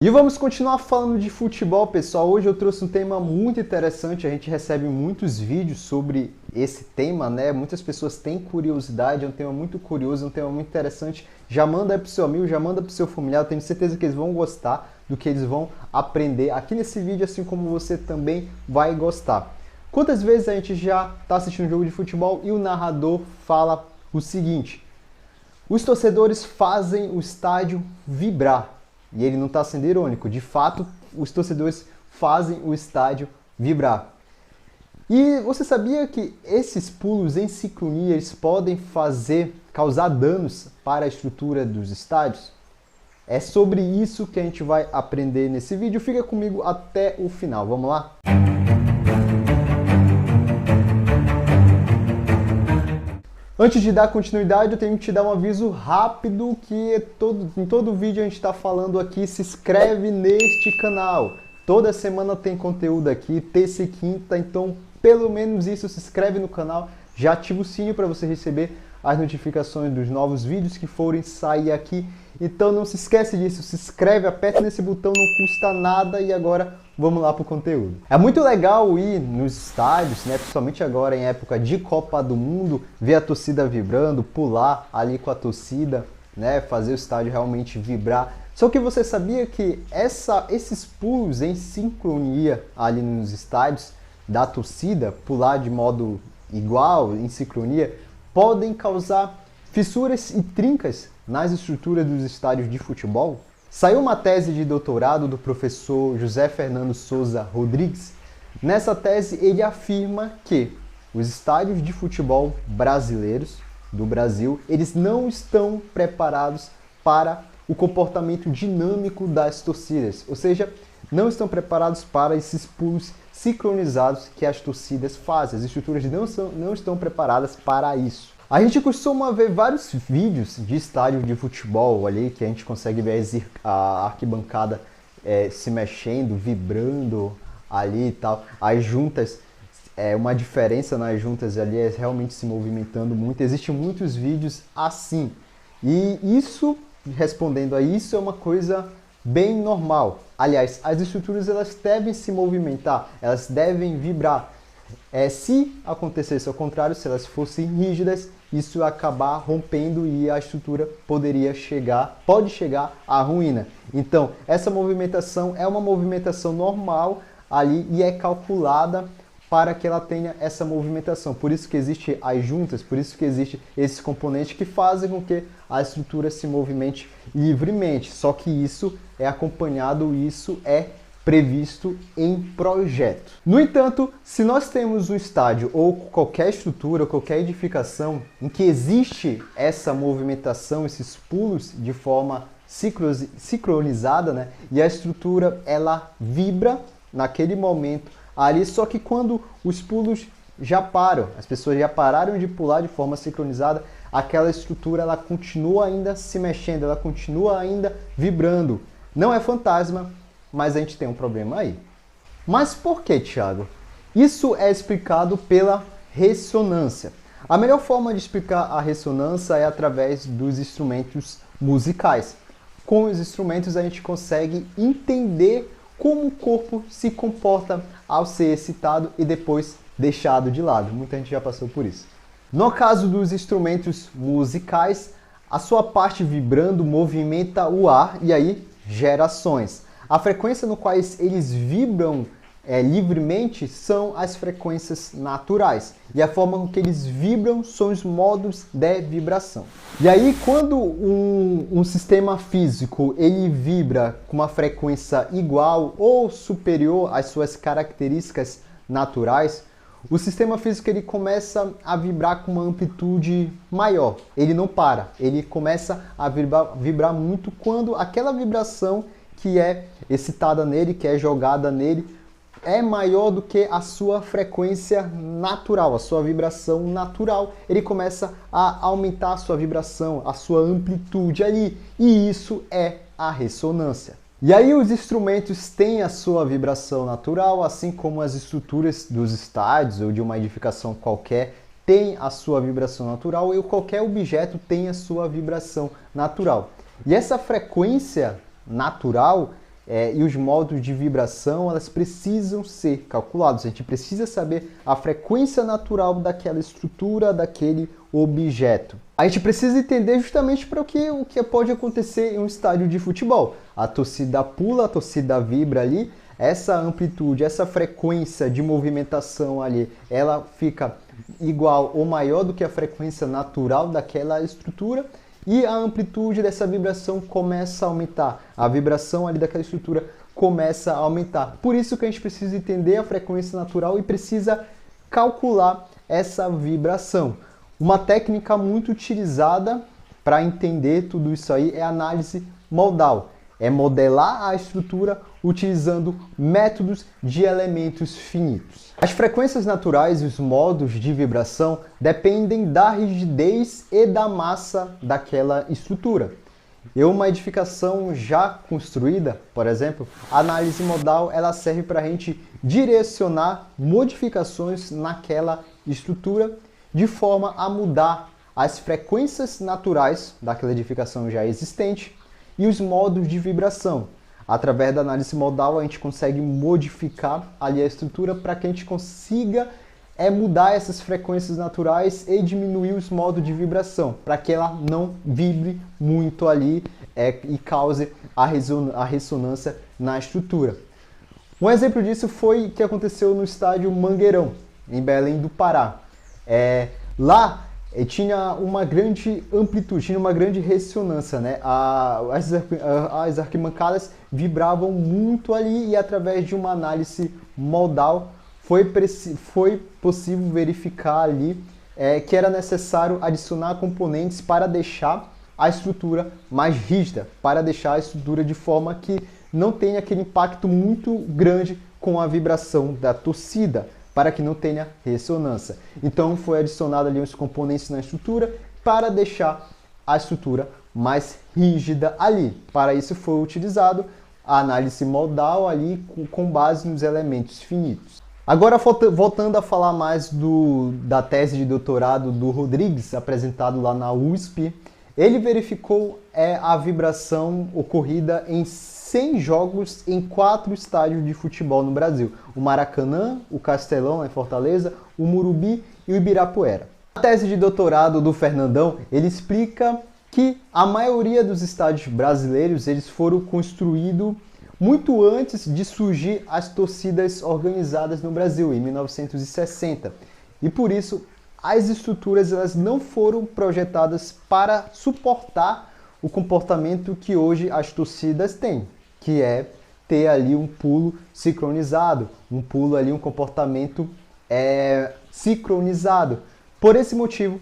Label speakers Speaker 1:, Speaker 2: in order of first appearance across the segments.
Speaker 1: E vamos continuar falando de futebol, pessoal. Hoje eu trouxe um tema muito interessante, a gente recebe muitos vídeos sobre esse tema, né? Muitas pessoas têm curiosidade, é um tema muito curioso, é um tema muito interessante. Já manda aí pro seu amigo, já manda pro seu familiar, eu tenho certeza que eles vão gostar do que eles vão aprender aqui nesse vídeo, assim como você também vai gostar. Quantas vezes a gente já está assistindo um jogo de futebol e o narrador fala o seguinte: os torcedores fazem o estádio vibrar. E ele não está sendo irônico, de fato, os torcedores fazem o estádio vibrar. E você sabia que esses pulos em sincronia eles podem causar danos para a estrutura dos estádios? É sobre isso que a gente vai aprender nesse vídeo. Fica comigo até o final, vamos lá? Antes de dar continuidade, eu tenho que te dar um aviso rápido que em todo vídeo a gente está falando aqui, se inscreve neste canal. Toda semana tem conteúdo aqui, terça e quinta, então pelo menos isso, se inscreve no canal, já ativa o sininho para você receber as notificações dos novos vídeos que forem sair aqui. Então não se esquece disso, se inscreve, aperta nesse botão, não custa nada e agora vamos lá para o conteúdo. É muito legal ir nos estádios, né, principalmente agora em época de Copa do Mundo, ver a torcida vibrando, pular ali com a torcida, né, fazer o estádio realmente vibrar. Só que você sabia que esses pulos em sincronia ali nos estádios da torcida, pular de modo igual, em sincronia, podem causar fissuras e trincas nas estruturas dos estádios de futebol? Saiu uma tese de doutorado do professor José Fernando Souza Rodrigues. Nessa tese, ele afirma que os estádios de futebol brasileiros, do Brasil, eles não estão preparados para o comportamento dinâmico das torcidas, ou seja, não estão preparados para esses pulos sincronizados que as torcidas fazem. As estruturas não estão preparadas para isso. A gente costuma ver vários vídeos de estádio de futebol ali, que a gente consegue ver a arquibancada se mexendo, vibrando ali e tal. As juntas, uma diferença nas juntas ali é realmente se movimentando muito. Existem muitos vídeos assim. E isso, respondendo a isso, é uma coisa bem normal. Aliás, as estruturas elas devem se movimentar, elas devem vibrar. Se acontecesse ao contrário, se elas fossem rígidas, isso ia acabar rompendo e a estrutura pode chegar à ruína. Então, essa movimentação é uma movimentação normal ali e é calculada para que ela tenha essa movimentação. Por isso que existem as juntas, por isso que existem esses componentes que fazem com que a estrutura se movimente livremente. Só que isso é acompanhado, isso é previsto em projeto. No entanto, se nós temos um estádio ou qualquer estrutura, qualquer edificação em que existe essa movimentação, esses pulos de forma sincronizada, né, e a estrutura ela vibra naquele momento ali, só que quando os pulos já param, as pessoas já pararam de pular de forma sincronizada, aquela estrutura ela continua ainda se mexendo, ela continua ainda vibrando. Não é fantasma, mas a gente tem um problema aí. Mas por que, Thiago? Isso é explicado pela ressonância. A melhor forma de explicar a ressonância é através dos instrumentos musicais. Com os instrumentos a gente consegue entender como o corpo se comporta ao ser excitado e depois deixado de lado. Muita gente já passou por isso. No caso dos instrumentos musicais, a sua parte vibrando movimenta o ar e aí gera sons. A frequência no qual eles vibram livremente são as frequências naturais. E a forma com que eles vibram são os modos de vibração. E aí, quando um sistema físico ele vibra com uma frequência igual ou superior às suas características naturais, o sistema físico ele começa a vibrar com uma amplitude maior. Ele não para, ele começa a vibrar muito quando aquela vibração que é excitada nele, que é jogada nele, é maior do que a sua frequência natural, a sua vibração natural. Ele começa a aumentar a sua vibração, a sua amplitude ali, e isso é a ressonância. E aí os instrumentos têm a sua vibração natural, assim como as estruturas dos estádios ou de uma edificação qualquer tem a sua vibração natural e qualquer objeto tem a sua vibração natural. E essa frequência natural, e os modos de vibração, elas precisam ser calculados. A gente precisa saber a frequência natural daquela estrutura, daquele objeto. A gente precisa entender justamente para o que pode acontecer em um estádio de futebol. A torcida pula, a torcida vibra ali, essa amplitude, essa frequência de movimentação ali, ela fica igual ou maior do que a frequência natural daquela estrutura e a amplitude dessa vibração começa a aumentar. A vibração ali daquela estrutura começa a aumentar. Por isso que a gente precisa entender a frequência natural e precisa calcular essa vibração. Uma técnica muito utilizada para entender tudo isso aí é a análise modal. É modelar a estrutura utilizando métodos de elementos finitos. As frequências naturais e os modos de vibração dependem da rigidez e da massa daquela estrutura. Em uma edificação já construída, por exemplo, a análise modal ela serve para a gente direcionar modificações naquela estrutura de forma a mudar as frequências naturais daquela edificação já existente e os modos de vibração. Através da análise modal, a gente consegue modificar ali a estrutura para que a gente consiga mudar essas frequências naturais e diminuir os modos de vibração, para que ela não vibre muito ali e cause a ressonância na estrutura. Um exemplo disso foi o que aconteceu no estádio Mangueirão, em Belém do Pará. Lá tinha uma grande amplitude, tinha uma grande ressonância, né? As arquibancadas vibravam muito ali e através de uma análise modal foi possível verificar ali que era necessário adicionar componentes para deixar a estrutura mais rígida, para deixar a estrutura de forma que não tenha aquele impacto muito grande com a vibração da torcida, para que não tenha ressonância. Então foi adicionado ali os componentes na estrutura para deixar a estrutura mais rígida ali. Para isso foi utilizado a análise modal ali com base nos elementos finitos. Agora voltando a falar mais da tese de doutorado do Rodrigues, apresentado lá na USP, ele verificou a vibração ocorrida em 100 jogos em 4 estádios de futebol no Brasil. O Maracanã, o Castelão em Fortaleza, o Morumbi e o Ibirapuera. A tese de doutorado do Fernandão, ele explica que a maioria dos estádios brasileiros eles foram construídos muito antes de surgir as torcidas organizadas no Brasil, em 1960. E por isso, as estruturas elas não foram projetadas para suportar o comportamento que hoje as torcidas têm, que é ter ali um pulo sincronizado, um pulo ali, um comportamento sincronizado. Por esse motivo,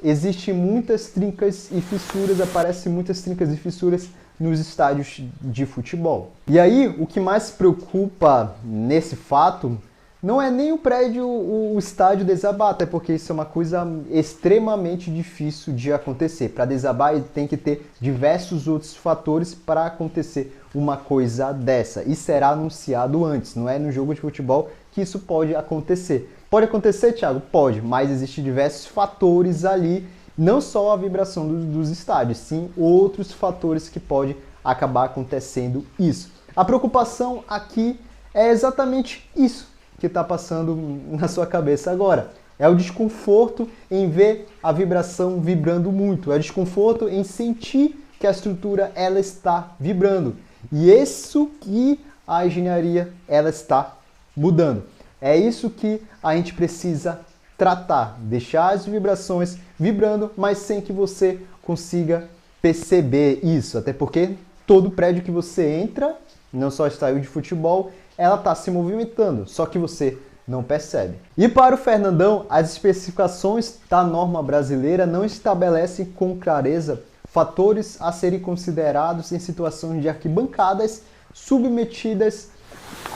Speaker 1: existem muitas trincas e fissuras, aparecem muitas trincas e fissuras nos estádios de futebol. E aí, o que mais preocupa nesse fato não é nem o prédio, o estádio desabar, até porque isso é uma coisa extremamente difícil de acontecer. Para desabar, tem que ter diversos outros fatores para acontecer uma coisa dessa. E será anunciado antes, não é no jogo de futebol que isso pode acontecer. Pode acontecer, Thiago? Pode, mas existem diversos fatores ali, não só a vibração dos estádios, sim outros fatores que podem acabar acontecendo isso. A preocupação aqui é exatamente isso que está passando na sua cabeça agora. É o desconforto em ver a vibração vibrando muito, é o desconforto em sentir que a estrutura ela está vibrando. E isso que a engenharia ela está mudando. É isso que a gente precisa tratar, deixar as vibrações vibrando, mas sem que você consiga perceber isso, até porque todo prédio que você entra, não só estádio de futebol, ela está se movimentando, só que você não percebe. E para o Fernandão, as especificações da norma brasileira não estabelecem com clareza fatores a serem considerados em situações de arquibancadas submetidas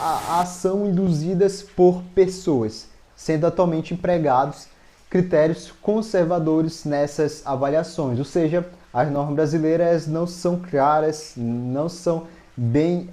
Speaker 1: à ação induzidas por pessoas, sendo atualmente empregados critérios conservadores nessas avaliações, ou seja, as normas brasileiras não são claras, não são bem,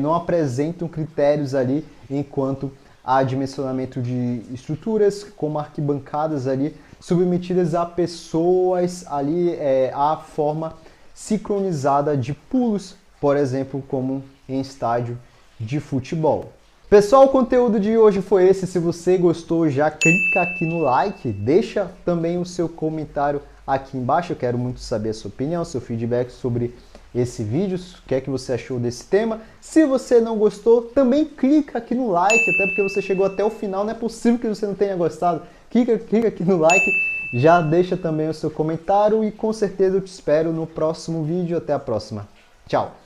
Speaker 1: não apresentam critérios ali enquanto a dimensionamento de estruturas como arquibancadas ali submetidas a pessoas ali à forma sincronizada de pulos, por exemplo, como em estádio de futebol. Pessoal, o conteúdo de hoje foi esse. Se você gostou, já clica aqui no like, deixa também o seu comentário aqui embaixo. Eu quero muito saber a sua opinião, seu feedback sobre esse vídeo, o que é que você achou desse tema. Se você não gostou, também clica aqui no like, até porque você chegou até o final, não é possível que você não tenha gostado. Clica aqui no like, já deixa também o seu comentário e com certeza eu te espero no próximo vídeo. Até a próxima. Tchau!